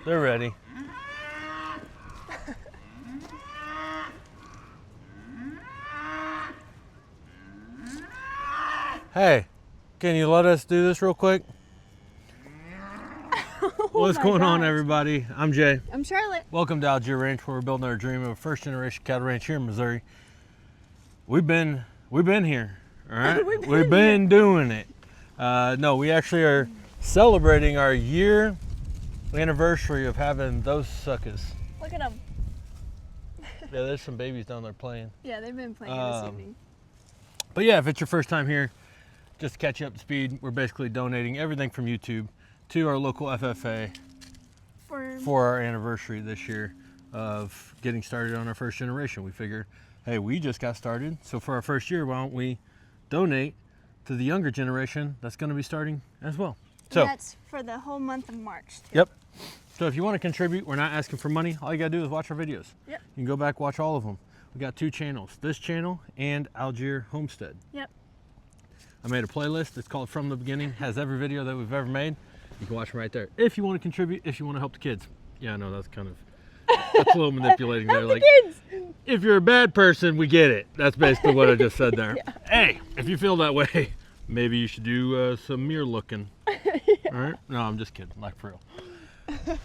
They're ready. Hey, can you let us do this real quick? What's going on, everybody? I'm Jay. I'm Charlotte. Welcome to Algiere Ranch, where we're building our dream of a first-generation cattle ranch here in Missouri. We've been here, all right? We've been doing it. No, we actually are celebrating our year anniversary of having those suckers. Look at them. Yeah, there's some babies down there playing. Yeah, they've been playing this evening. But yeah, if it's your first time here, just to catch you up to speed, we're basically donating everything from YouTube to our local FFA for our anniversary this year of getting started on our first generation. We figured, hey, we just got started, so for our first year, why don't we donate to the younger generation that's going to be starting as well. So and that's for the whole month of March. Too. Yep. So if you want to contribute, we're not asking for money. All you got to do is watch our videos. Yep. You can go back, watch all of them. We got 2 channels, this channel and Algiere Homestead. Yep. I made a playlist. It's called From the Beginning. Has every video that we've ever made. You can watch them right there. If you want to contribute, if you want to help the kids. Yeah, I know that's kind of, that's a little manipulating there. Help Like, the kids. If you're a bad person, we get it. That's basically what I just said there. Yeah. Hey, if you feel that way, maybe you should do some mirror looking. Yeah. All right? No, I'm just kidding. Like, for real.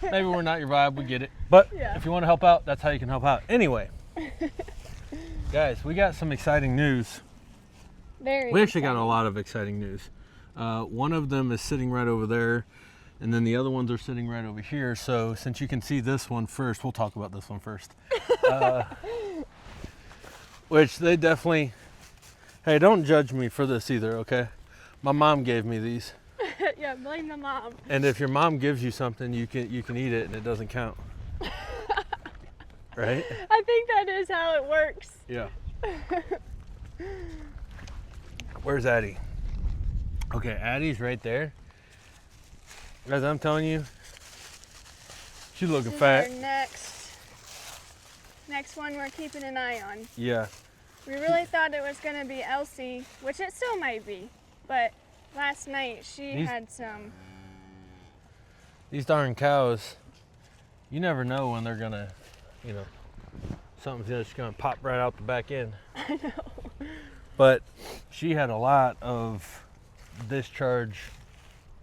Maybe we're not your vibe. We get it. But yeah. If you want to help out, that's how you can help out. Anyway, guys, we got some exciting news. We actually got a lot of exciting news. One of them is sitting right over there, and then the other ones are sitting right over here. So since you can see this one first, we'll talk about this one first. Which they definitely, hey, don't judge me for this either, okay? My mom gave me these. Yeah, blame the mom. And if your mom gives you something, you can eat it and it doesn't count. Right? I think that is how it works. Yeah. Where's Addie? Okay, Addie's right there. Guys, I'm telling you, she's looking fat. Our next one we're keeping an eye on. Yeah. We really thought it was going to be Elsie, which it still might be, but last night she had some. These darn cows, you never know when they're gonna, something's just gonna pop right out the back end. I know. But she had a lot of discharge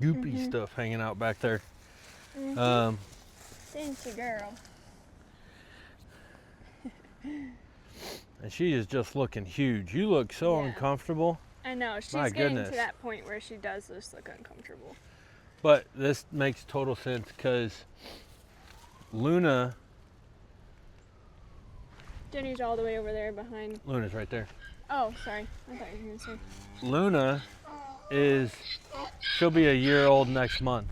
goopy stuff hanging out back there. Thank you, girl. And she is just looking huge. You look so uncomfortable. I know, she's My getting goodness. to that point where she does just look uncomfortable. But this makes total sense because Luna. Jenny's all the way over there behind. Luna's right there. Oh, sorry. I thought you were going to say. Luna she'll be a year old next month.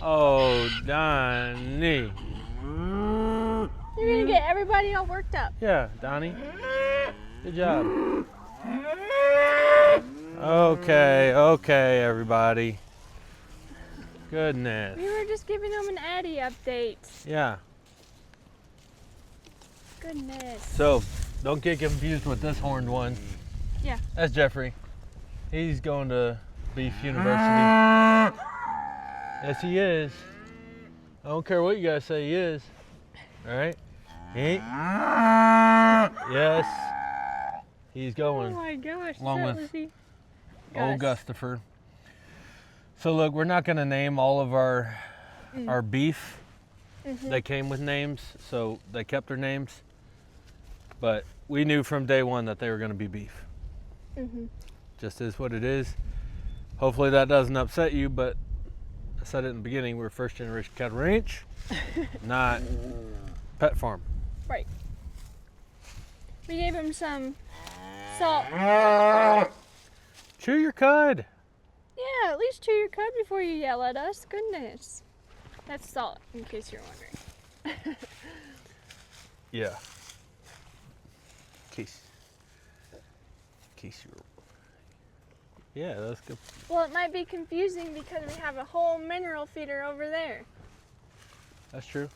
Oh, Donnie. You're going to get everybody all worked up. Yeah, Donnie. Good job. Okay, everybody. Goodness. We were just giving them an Addie update. Yeah. Goodness. So, don't get confused with this horned one. Yeah. That's Jeffrey. He's going to Beef University. Yes, he is. I don't care what you guys say he is. All right? Yes. He's going. Oh my gosh. Along that with was he. old Gustafer. So look, we're not going to name all of our beef. They came with names, so they kept their names. But we knew from day one that they were going to be beef. Just is what it is. Hopefully that doesn't upset you, but I said it in the beginning, we're first generation cattle ranch, not pet farm. Right. We gave him some salt. Chew your cud. Yeah, at least chew your cud before you yell at us. Goodness. That's salt, in case you're wondering. Yeah. Case you're. Yeah, that's good. Well, it might be confusing because we have a whole mineral feeder over there. That's true.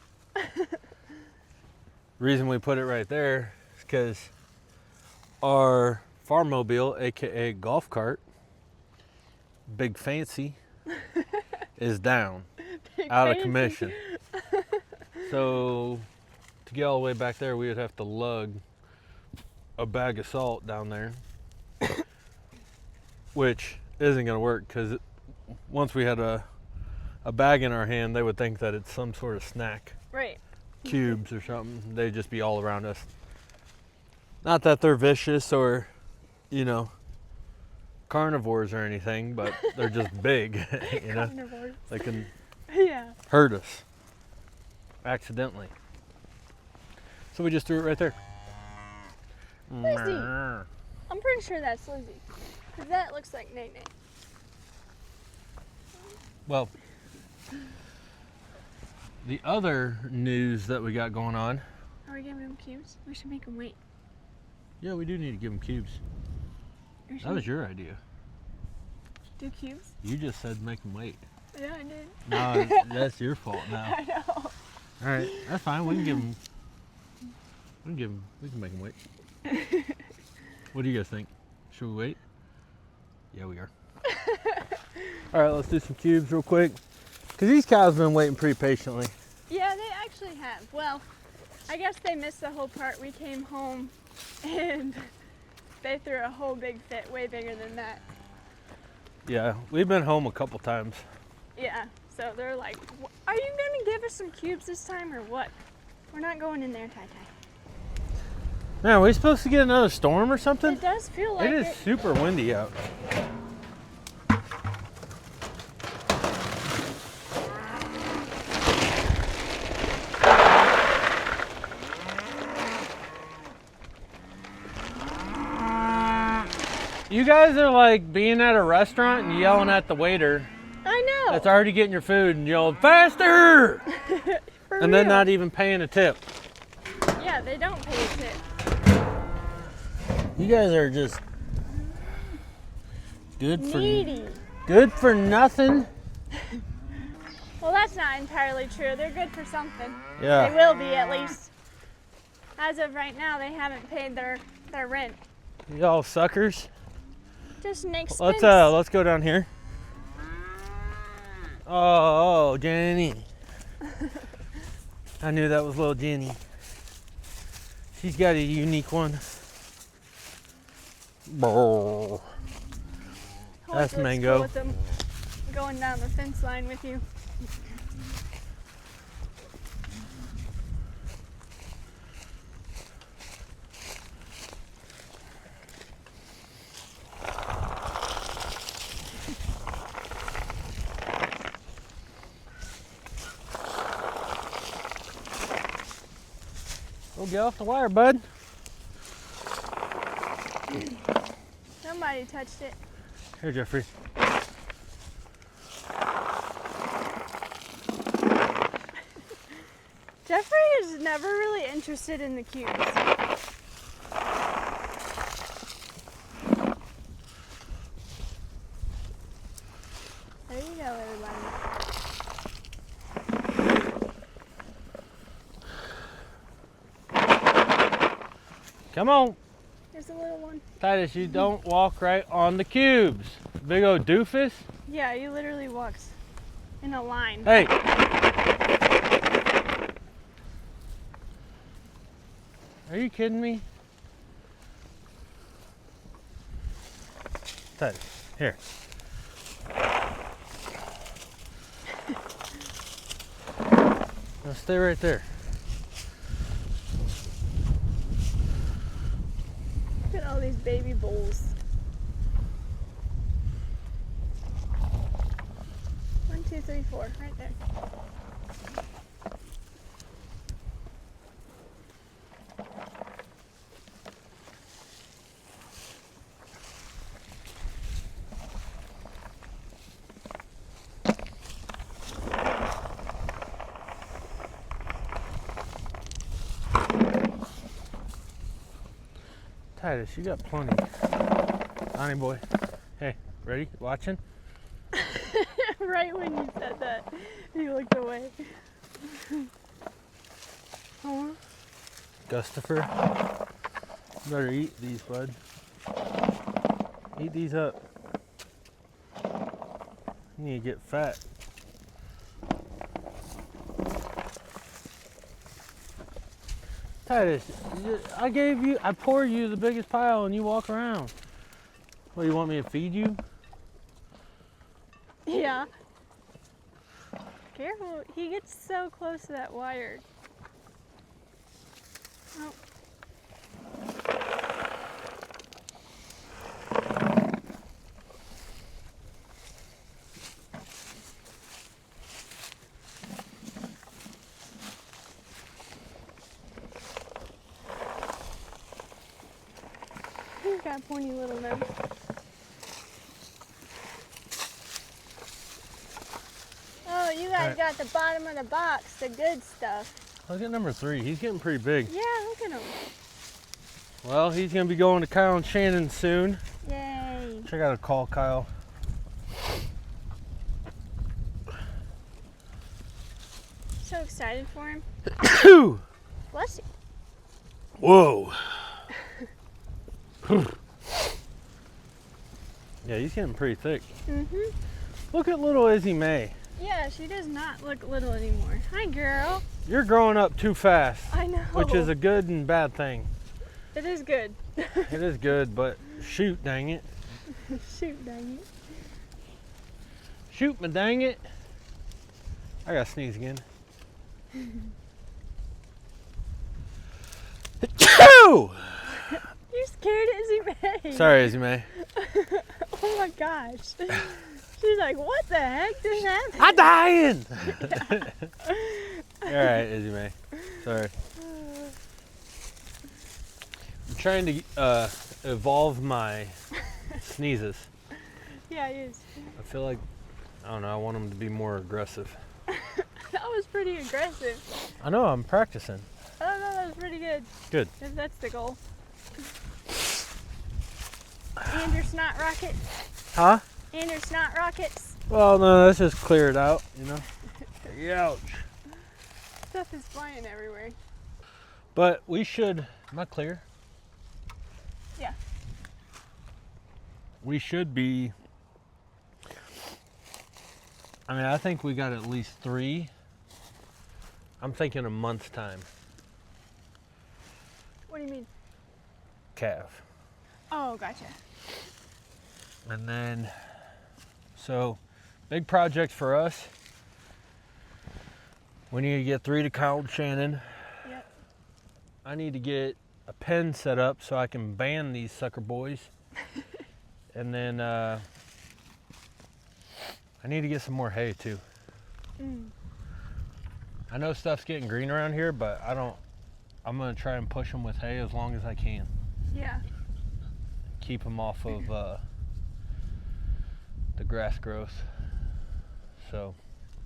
Reason we put it right there is because our farm mobile, aka golf cart, Big Fancy, is down. out of Fancy. commission. So to get all the way back there, we would have to lug a bag of salt down there, which isn't going to work because once we had a bag in our hand, they would think that it's some sort of snack. Right. Cubes or something. They'd just be all around us. Not that they're vicious or, you know, carnivores or anything, but they're just big, you know. Carnivores. They can Yeah. hurt us accidentally. So we just threw it right there. Lizzie. I'm pretty sure that's Lizzie. Because that looks like Nate. Well, the other news that we got going on. Are we giving him cubes? We should make him wait. Yeah, we do need to give them cubes. That was your idea. Do cubes? You just said make them wait. Yeah, I did. No, that's your fault now. I know. All right, that's fine. We can give them. We can make them wait. What do you guys think? Should we wait? Yeah, we are. All right, let's do some cubes real quick. Because these cows have been waiting pretty patiently. Yeah, they actually have. Well, I guess they missed the whole part. We came home and they threw a whole big fit, way bigger than that. Yeah, we've been home a couple times. Yeah, so they're like, are you going to give us some cubes this time or what? We're not going in there, Tai-Tai. Man, are we supposed to get another storm or something? It does feel like It is super windy out. You guys are like being at a restaurant and yelling at the waiter I know. that's already getting your food and yelling, faster! For And then real. not even paying a tip. Yeah, they don't pay a tip. You guys are just Needy. good for nothing. Well, that's not entirely true. They're good for something. Yeah. They will be, at least. As of right now, they haven't paid their rent. Y'all suckers. Just an expense. Let's go down here. Oh, Jenny. I knew that was little Jenny. She's got a unique one. Brrr. That's Always looks Mango. cool with them going down the fence line with you. Oh, get off the wire, bud. Somebody touched it. Here, Jeffrey. Jeffrey is never really interested in the cubes. There you go, everybody. Come on. There's a little one. Titus, you don't walk right on the cubes. Big old doofus. Yeah, he literally walks in a line. Hey. Are you kidding me? Titus, here. Now stay right there. Look at all these baby bulls. 1, 2, 3, 4, right there. Titus, you got plenty. Honey boy. Hey, ready? Watching? Right when you said that, he looked away. Oh, Gustafer. You better eat these, bud. Eat these up. You need to get fat. Titus, I poured you the biggest pile and you walk around. What, you want me to feed you? Yeah. Careful, he gets so close to that wire. Oh. He's got a pointy little nose. Oh, you guys got the bottom of the box, the good stuff. Look at number 3. He's getting pretty big. Yeah, look at him. Well, he's going to be going to Kyle and Shannon soon. Yay. I got to call Kyle. So excited for him. Bless you. Whoa. Yeah, he's getting pretty thick. Mm-hmm. Look at little Izzy May. Yeah, she does not look little anymore. Hi, girl. You're growing up too fast. I know. Which is a good and bad thing. It is good. It is good, but shoot, dang it. Shoot, dang it. Shoot me, dang it. I gotta sneeze again. You scared Izzy May. Sorry, Izzy May. Oh my gosh. She's like, what the heck just happened? I'm dying. All right, Izzy May. Sorry. I'm trying to evolve my sneezes. Yeah, he is. I feel like, I don't know, I want them to be more aggressive. That was pretty aggressive. I know, I'm practicing. Oh no, that was pretty good. Good. If that's the goal. And your snot rocket. Huh? And your snot rockets. Well, no, let's just clear it out, you know? Ouch. Stuff is flying everywhere. But we should, am I clear? Yeah. We should be, I mean, I think we got at least 3. I'm thinking a month's time. What do you mean? Calf. Oh, gotcha. And then, so big project for us. We need to get 3 to Kyle and Shannon. Yep. I need to get a pen set up so I can ban these sucker boys. And then I need to get some more hay too. I know stuff's getting green around here, but I'm gonna try and push them with hay as long as I can. Yeah. Keep them off of the grass growth. So.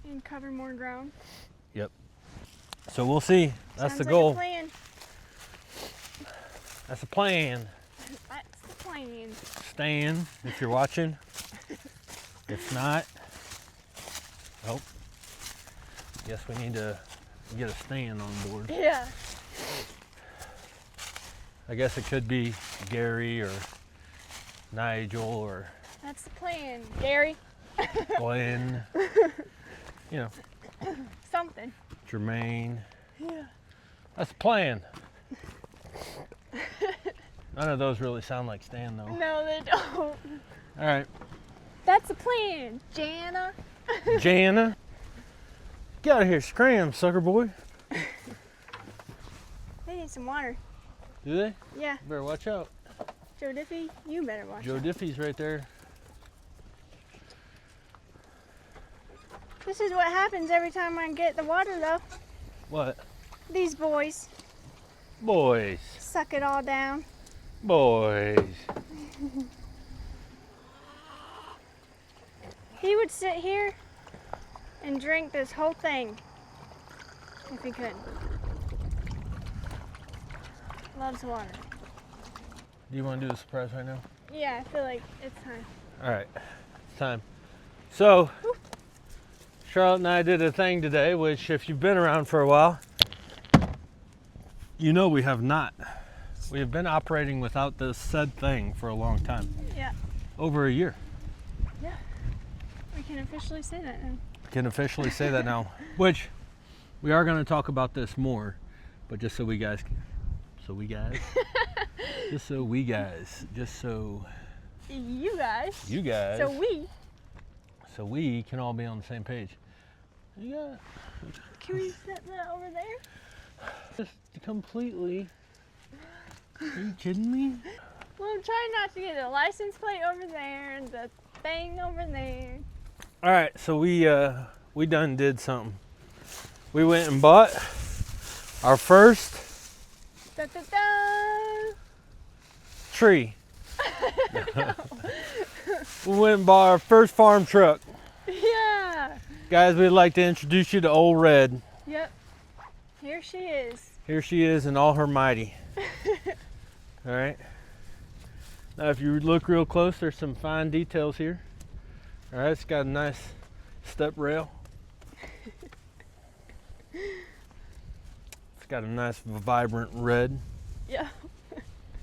And cover more ground. Yep. So we'll see. That's Sounds the goal. Like a plan. That's the plan. That's the plan. Stan, if you're watching. If not, oh, guess we need to get a Stan on board. Yeah. I guess it could be Gary or Nigel or That's the plan, Gary. Glenn. You know, Something. Jermaine. Yeah. That's the plan. None of those really sound like Stan though. No, they don't. All right. That's the plan, Jana. Jana. Get out of here, scram, sucker boy. They need some water. Do they? Yeah. Better watch out. Joe Diffie, you better watch Joe out. Diffie's right there. This is what happens every time I get the water, though. What? These boys Boys. suck it all down. Boys. He would sit here and drink this whole thing if he could. Loves water. Do you want to do the surprise right now? Yeah, I feel like it's time. All right, it's time. So, Charlotte and I did a thing today, which if you've been around for a while, you know we have not. We have been operating without this said thing for a long time. Yeah. Over a year. Yeah. We can officially say that now. Can officially say that now. Which, we are going to talk about this more, but just so we guys So we guys. Just so we guys. Just so you guys. you guys. So we can all be on the same page. Yeah. Can we set that over there? Just completely. Are you kidding me? Well, I'm trying not to get the license plate over there and the thing over there. All right, so we done did something. We went and bought our first Da, da, da. tree. We went and bought our first farm truck. Yeah. Guys, we'd like to introduce you to Old Red. Yep. Here she is. Here she is in all her mighty. All right. Now, if you look real close, there's some fine details here. All right, it's got a nice step rail. It's got a nice vibrant red. Yeah.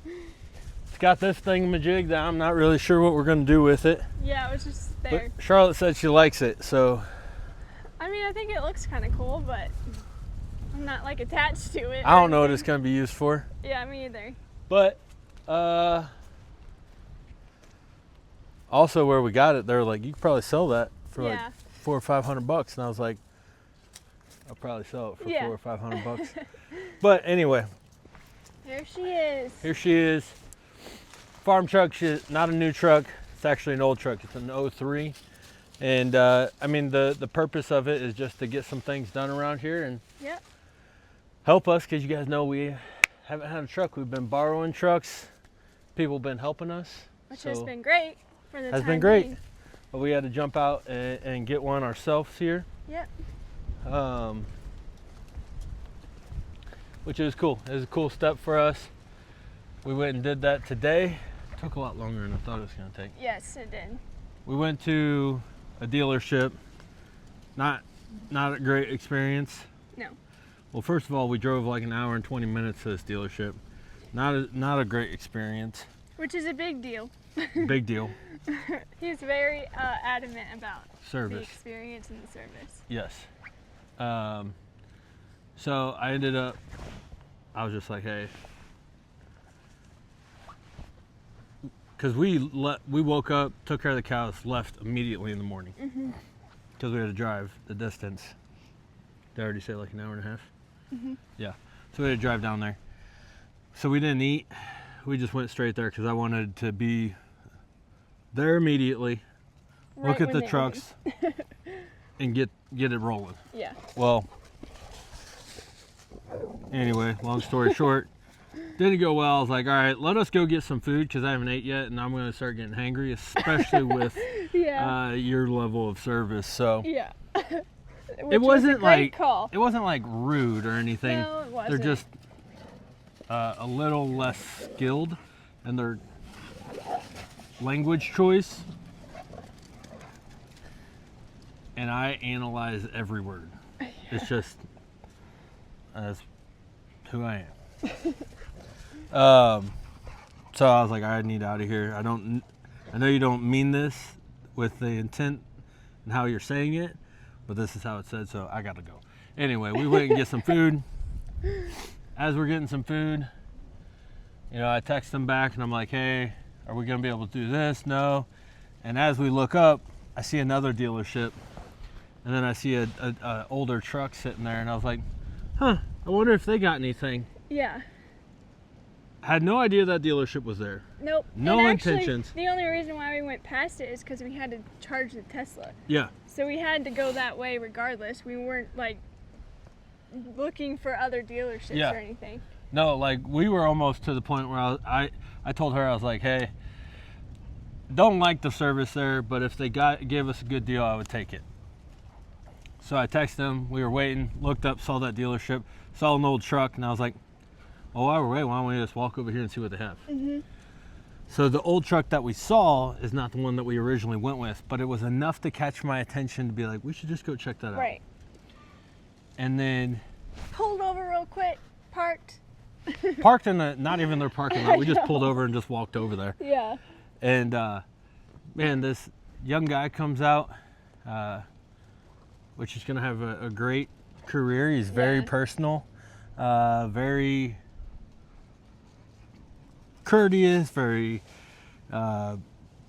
It's got this thingamajig that I'm not really sure what we're going to do with it. Yeah, it was just there. But Charlotte said she likes it, so. I mean, I think it looks kind of cool, but I'm not like attached to it. I don't know what it's going to be used for. Yeah, me either. But, also where we got it, they're like, you could probably sell that for like $400 or $500. And I was like, I'll probably sell it for $400 or $500. But anyway. Here she is. Here she is. Farm truck, not a new truck. It's actually an old truck. It's an 03. And I mean, the purpose of it is just to get some things done around here and help us, because you guys know we haven't had a truck. We've been borrowing trucks. People have been helping us. Which has been great for the Has time been great. being. But we had to jump out and get one ourselves here. Yep. Which is cool. It was a cool step for us. We went and did that today. It took a lot longer than I thought it was going to take. Yes, it did. We went to a dealership. Not a great experience. No. Well, first of all, we drove like an hour and 20 minutes to this dealership. Not a great experience. Which is a big deal. Big deal. He's very adamant about Service. the experience and the service. Yes. So I ended up, I was just like, hey, because we woke up, took care of the cows, left immediately in the morning because we had to drive the distance. Did I already say like an hour and a half? Yeah. So we had to drive down there. So we didn't eat. We just went straight there because I wanted to be there immediately, look at the trucks, and get it rolling. Yeah. Well, anyway, long story short, didn't go well. I was like, all right, let us go get some food because I haven't ate yet, and I'm going to start getting hangry, especially with your level of service. So yeah. it wasn't like call. It wasn't like rude or anything. No, it wasn't. They're just a little less skilled in their language choice, and I analyze every word. It's just that's who I am. So I was like, I need out of here. I know you don't mean this with the intent and how you're saying it, but this is how it said, so I gotta go. Anyway, we went and get some food. As we're getting some food, I text them back and I'm like, hey, are we gonna be able to do this? No. And as we look up, I see another dealership, and then I see a older truck sitting there, and I was like, huh, I wonder if they got anything. Yeah. I had no idea that dealership was there. Nope. No and actually, intentions. The only reason why we went past it is because we had to charge the Tesla. Yeah. So we had to go that way regardless. We weren't like looking for other dealerships or anything. No, like we were almost to the point where I told her, I was like, hey, don't like the service there, but if they gave us a good deal, I would take it. So I texted them, we were waiting, looked up, saw that dealership, saw an old truck, and I was like, oh, while we're waiting, why don't we just walk over here and see what they have? So the old truck that we saw is not the one that we originally went with, but it was enough to catch my attention to be like, we should just go check that out. Right. And then pulled over real quick, parked in not even their parking lot. We just pulled over and just walked over there. Yeah. And man, this young guy comes out, which is gonna have a great career. He's very personal, very courteous, very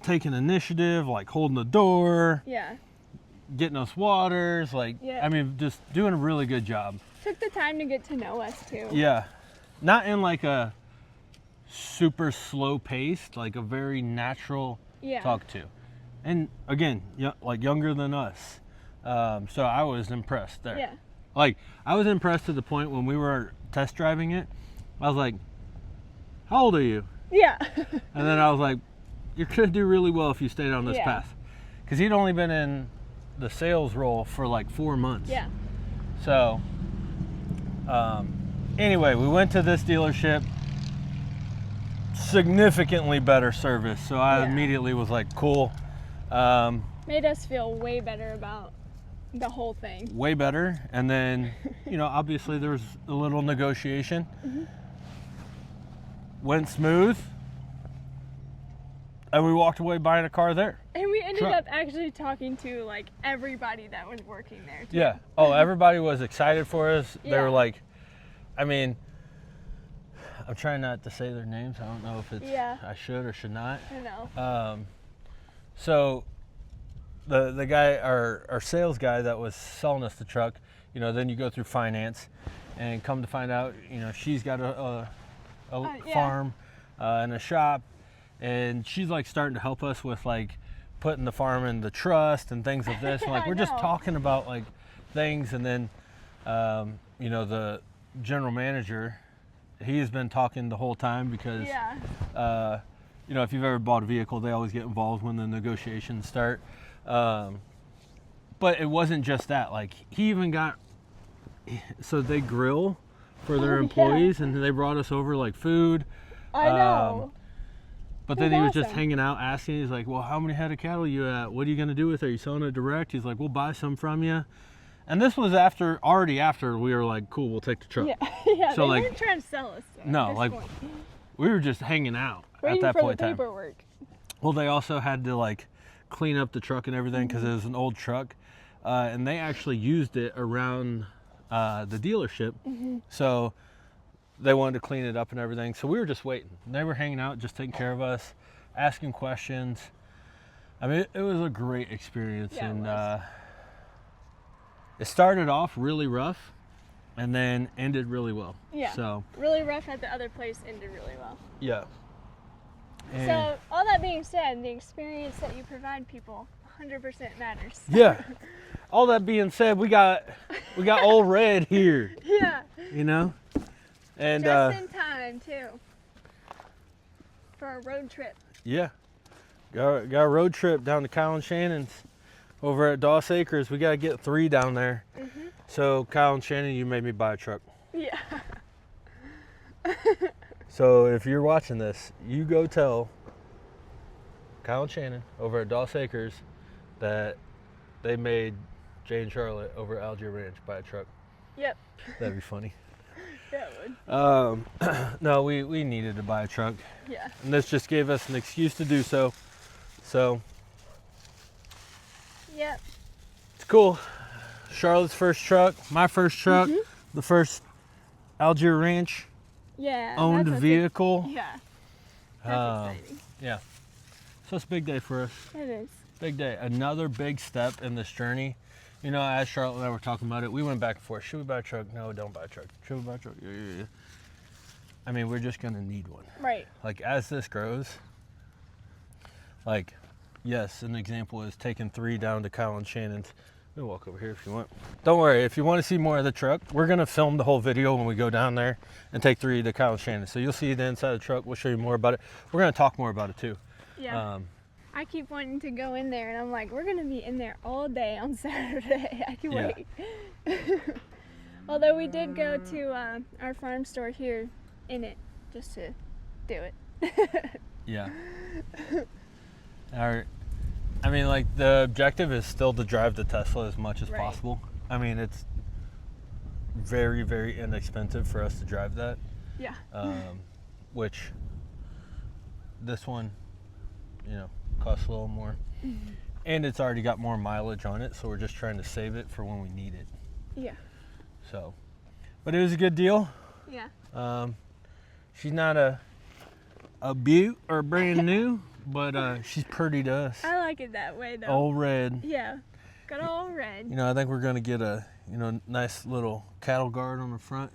taking initiative, like holding the door, Yeah. getting us waters, like, Yeah. I mean, just doing a really good job. Took the time to get to know us too. Yeah. Not in like a super slow paced, like a very natural Yeah. talk to. And again, like younger than us. So I was impressed there. Yeah. Like, I was impressed to the point when we were test driving it, I was like, how old are you? Yeah. And then I was like, you're going to do really well if you stayed on this Yeah. path. Because he'd only been in the sales role for like 4 months. Yeah. So, anyway, we went to this dealership. Significantly better service. So I Yeah. immediately was like, cool. Made us feel way better about the whole thing. Way better. And then, obviously there was a little negotiation. Mm-hmm. Went smooth. And we walked away buying a car there. And we ended Truck. up actually talking to like everybody that was working there too. Yeah. Oh, everybody was excited for us. They Yeah. were like, I mean, I'm trying not to say their names. I don't know if it's, Yeah. I should or should not. I know. So the guy, our sales guy that was selling us the truck, then you go through finance and come to find out, she's got a Yeah. farm and a shop, and she's like starting to help us with like putting the farm in the trust and things of this. Like, I we're just know. talking about like things, and then, the general manager, he's been talking the whole time because, Yeah. if you've ever bought a vehicle, they always get involved when the negotiations start. But it wasn't just that. Like, he even got, so they grill for their Oh, yeah. employees, and they brought us over like food. I know. But then That's he was just awesome. hanging out asking. He's like, well, how many head of cattle you at? What are you going to do with it? Are you selling it direct? He's like, we'll buy some from you. And this was already after we were like, cool, we'll take the truck. Yeah. Yeah. So, they like, weren't trying to sell us. Though, no, at this like, point. we were just hanging out Waiting at that for point the in time. paperwork. Well, they also had to like clean up the truck and everything because it was an old truck, and they actually used it around the dealership. So they wanted to clean it up and everything. So we were just waiting. They were hanging out, just taking care of us, asking questions. I mean, it was a great experience, Yeah, it and was. it started off really rough, and then ended really well. Yeah. So Really rough at the other place, ended really well. yeah. And So, all that being said, the experience that you provide people 100% matters. yeah. All that being said, we got old Red here, Yeah. and Just in time, too. For a road trip. yeah, got a road trip down to Kyle and Shannon's over at Doss Acres. We gotta get 3 down there. So Kyle and Shannon, you made me buy a truck. Yeah. So if you're watching this, you go tell Kyle and Shannon over at Doss Acres that they made Jay and Charlotte over at Algiere Ranch buy a truck. Yep. That'd be funny. That would. No, we needed to buy a truck, Yeah. and this just gave us an excuse to do so. So Yep. it's cool. Charlotte's first truck, my first truck, the first Algiere Ranch Yeah. owned that's what's vehicle. Yeah. That's exciting. Yeah. So it's a big day for us. It is. Big day. Another big step in this journey. As Charlotte and I were talking about it, we went back and forth. Should we buy a truck? No, don't buy a truck. Should we buy a truck? Yeah. I mean, we're just going to need one. Right. Like, as this grows, like, yes, an example is taking 3 down to Kyle and Shannon's. We'll walk over here if you want. Don't worry, if you want to see more of the truck, we're going to film the whole video when we go down there and take 3 to Kyle and Shannon. So you'll see the inside of the truck. We'll show you more about it. We're going to talk more about it too. Yeah. I keep wanting to go in there, and I'm like, we're gonna be in there all day on Saturday. I can Yeah. wait. Although we did go to our farm store here in it just to do it. Yeah. I mean, like, the objective is still to drive the Tesla as much as Right. possible. I mean, it's very, very inexpensive for us to drive that. Yeah. Which this one, costs a little more. And it's already got more mileage on it, so we're just trying to save it for when we need it. Yeah. So, but it was a good deal. Yeah. She's not a a beaut or brand new, but she's pretty to us. I like it that way though. All red. Yeah, got all red. You know, I think we're gonna get a nice little cattle guard on the front.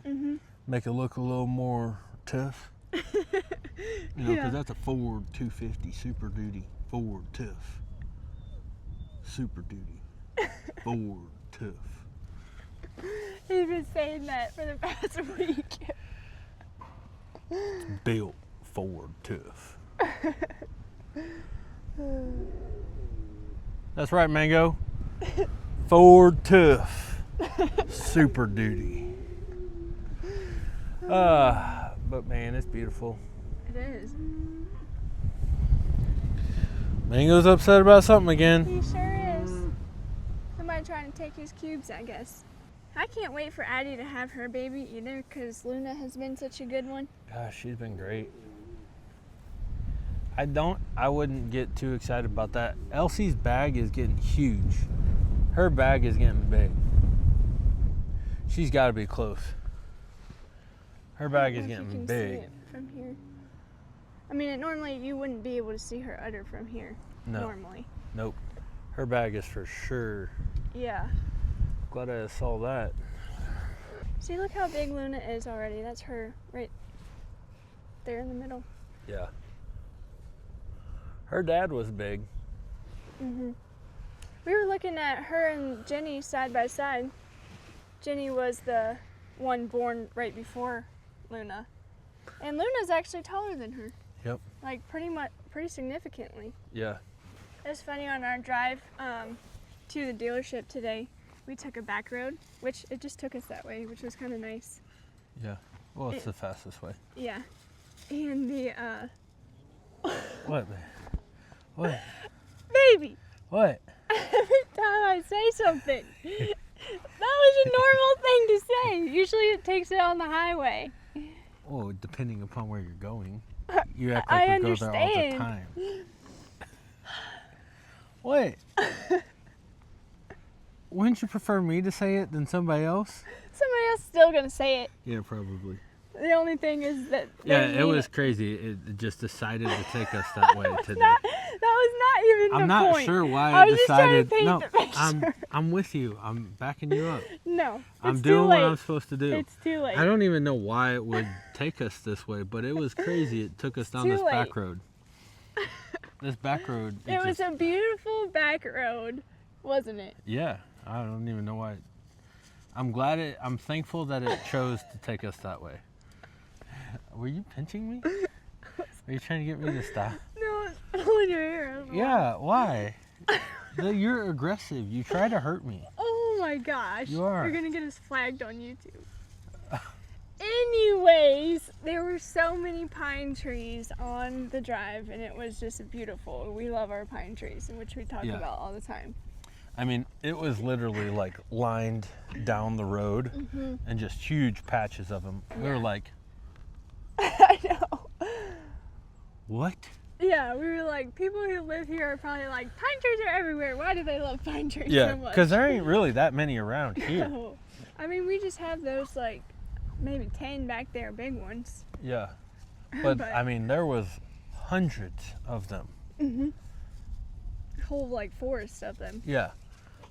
Make it look a little more tough. You know, because that's a Ford 250 Super Duty Ford tough. Super Duty Ford tough. He's been saying that for the past week. Built Ford tough. That's right, Mango. Ford tough. Super Duty. But man, it's beautiful. It is. Mango's upset about something again. He sure is. Somebody trying to take his cubes, I guess. I can't wait for Addie to have her baby either, because Luna has been such a good one. Gosh, she's been great. I wouldn't get too excited about that. Elsie's bag is getting huge. Her bag is getting big. She's got to be close. Her bag is getting big. See it from here. I mean, normally you wouldn't be able to see her udder from here. No. Normally. Nope. Her bag is for sure. Yeah. Glad I saw that. See, look how big Luna is already. That's her right there in the middle. Yeah. Her dad was big. We were looking at her and Jenny side by side. Jenny was the one born right before Luna. And Luna's actually taller than her. Yep. Like pretty significantly. Yeah. It's funny, on our drive to the dealership today, we took a back road, which it just took us that way, which was kind of nice. Yeah. Well, it's the fastest way. Yeah. And the What, man? What? baby, What? every time I say something, that was a normal thing to say. Usually it takes it on the highway. Oh, depending upon where you're going. You act I like we go there all the understand. time. What? Wouldn't you prefer me to say it than somebody else? Somebody else is still gonna say it. Yeah, probably. The only thing is that Yeah, they it mean was crazy. It just decided to take us that way today. that was not even I'm the not point. sure why I it was just trying decided. to paint No, the picture. I'm with you. I'm backing you up. No, I'm it's doing too what late. I'm supposed to do. It's too late. I don't even know why it would take us this way, but it was crazy. It took us down Too this late. back road. This back road. It was a beautiful back road, wasn't it? Yeah, I don't even know why. I'm thankful that it chose to take us that way. Were you pinching me? Are you trying to get me to stop? No, it's pulling your hair. Yeah, why? You're aggressive. You try to hurt me. Oh my gosh. You are. You're gonna get us flagged on YouTube. Anyways, there were so many pine trees on the drive, and it was just beautiful. We love our pine trees, which we talk about all the time. I mean, it was literally like lined down the road and just huge patches of them. We were like, I know. what? Yeah, we were like, people who live here are probably like, pine trees are everywhere. Why do they love pine trees Yeah, so much? because there ain't really that many around here. No. I mean, we just have those like maybe 10 back there, big ones. Yeah. But, But- I mean, there was hundreds of them. Whole like forest of them. Yeah.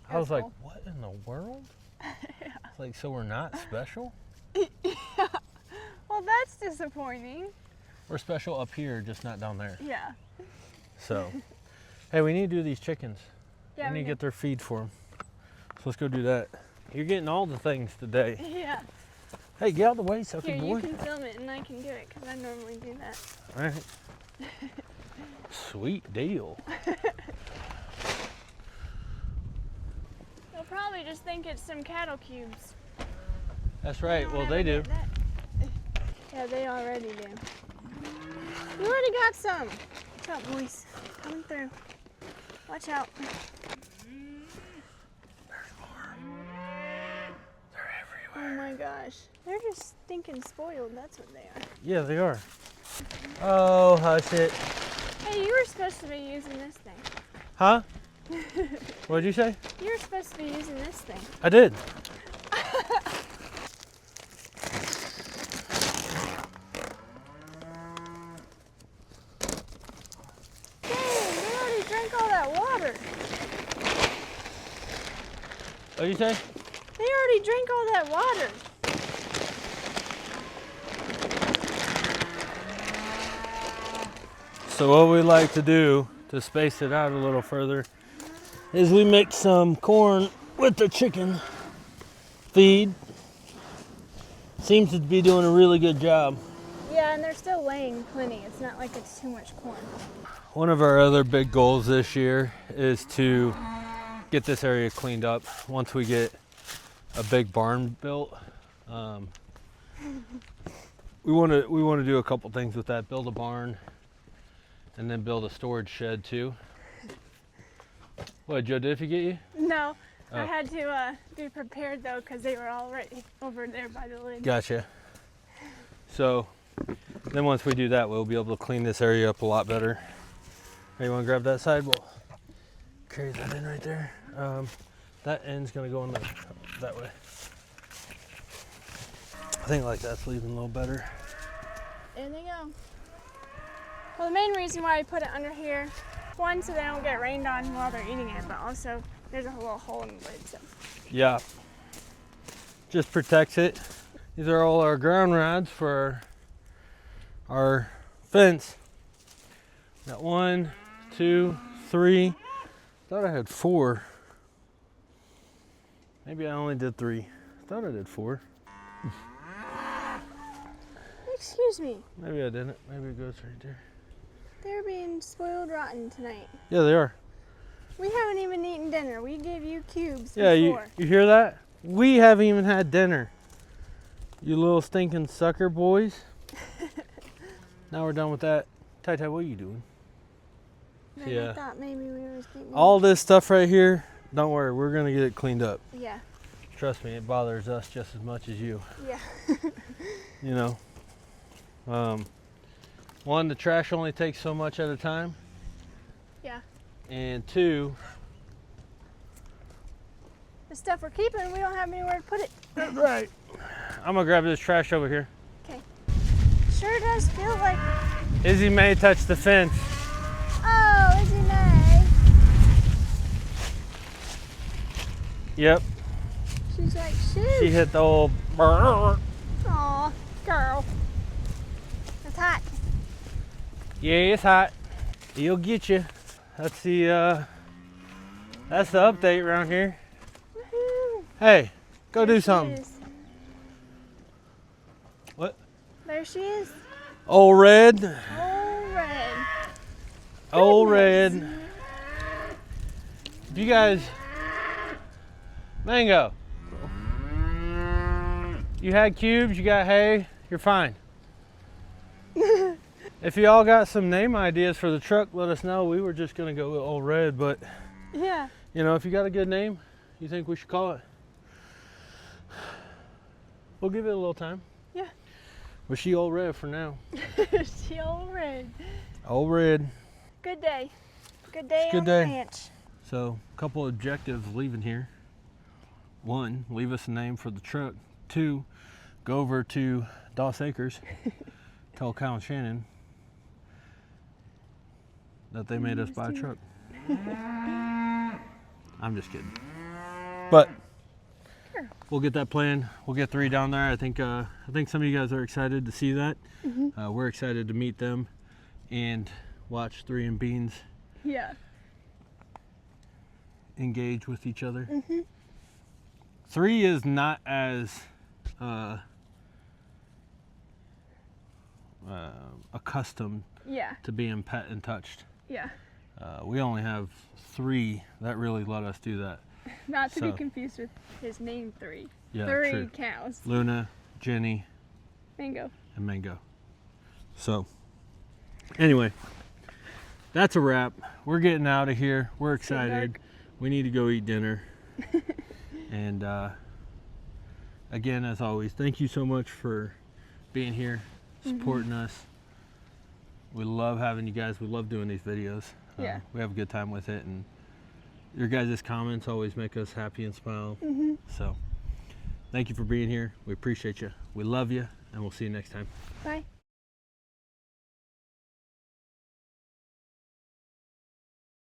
I was like, cool. what in the world? It's like, so we're not special? Well, that's disappointing. We're special up here, just not down there. Yeah. So, hey, we need to do these chickens. Yeah. we need to get their feed for them. So let's go do that. You're getting all the things today. Yeah. Hey, get out of the way, sucker Here, boy. you can film it and I can do it because I normally do that. All right. Sweet deal. They'll probably just think it's some cattle cubes. That's right. don't Well, ever they do. get that. Yeah, they already do. You already got some. What's up, boys? Coming through. Watch out. There's more. They're Oh everywhere. my gosh. They're just stinking spoiled. That's what they are. Yeah, they are. Oh, hush it. Hey, you were supposed to be using this thing. Huh? What'd you say? You were supposed to be using this thing. I did. Oh, you say? They already drank all that water. So what we like to do to space it out a little further is we mix some corn with the chicken feed. Seems to be doing a really good job. Yeah, and they're still laying plenty. It's not like it's too much corn. One of our other big goals this year is to get this area cleaned up. Once we get a big barn built, we want to do a couple things with that. Build a barn, and then build a storage shed too. What, Joe? Did it get you? No, Oh. I had to be prepared though, because they were all right over there by the lid. Gotcha. So then once we do that, we'll be able to clean this area up a lot better. Hey, you want to grab that side? We'll carry that in right there. That end's gonna go in that way. I think like that's leaving a little better. There they go. Well, the main reason why I put it under here, one, so they don't get rained on while they're eating it, but also there's a little hole in the lid, so. Yeah. Just protects it. These are all our ground rods for our fence. Got 1, 2, 3. Thought I had 4. Maybe I only did 3. Thought I did 4. Excuse me. Maybe I didn't. Maybe it goes right there. They're being spoiled rotten tonight. Yeah, they are. We haven't even eaten dinner. We gave you cubes Yeah, before. you hear that? We haven't even had dinner. You little stinking sucker boys. Now we're done with that. Tai, what are you doing? Then Yeah. I thought maybe we were getting All this stuff right here, don't worry, we're gonna get it cleaned up. Yeah. Trust me, it bothers us just as much as you. Yeah. You know. One, the trash only takes so much at a time. Yeah. And 2, The stuff we're keeping, we don't have anywhere to put it. right. I'm gonna grab this trash over here. Okay. Sure does feel like. Izzy May touched the fence. Oh, Izzy May. Yep. She's like, shoot. She hit the old brrr. Aw, girl. It's hot. Yeah, it's hot. He'll get you. That's the update around here. Woohoo. Hey, go There do she something. is. What? There she is. Old Red. Oh, red. Old Goodness. Red. You guys, Mango. You had cubes, you got hay, you're fine. If you all got some name ideas for the truck, let us know. We were just gonna go with Old Red, but Yeah. you know, if you got a good name, you think we should call it, we'll give it a little time. Yeah. But she Old Red for now. She all red. Old Red. Good day. Good day Good on day. the ranch. So, a couple objectives leaving here. 1, leave us a name for the truck. 2, go over to Doss Acres, tell Kyle and Shannon that they made us buy a truck. I'm just kidding. But Sure. we'll get that plan. We'll get 3 down there. I think some of you guys are excited to see that. We're excited to meet them and watch 3 and Beans Yeah. engage with each other. 3 is not as accustomed Yeah. to being pet and touched. Yeah. We only have 3 that really let us do that. Not to be So- confused with his name 3. Yeah, 3 true. cows. Luna, Jenny, Mango. and Mango. So, anyway, that's a wrap. We're getting out of here. We're excited. dark. We need to go eat dinner. And again, as always, thank you so much for being here, supporting us. We love having you guys. We love doing these videos. Yeah. We have a good time with it, and your guys' comments always make us happy and smile. So, thank you for being here. We appreciate you. We love you, and we'll see you next time. Bye.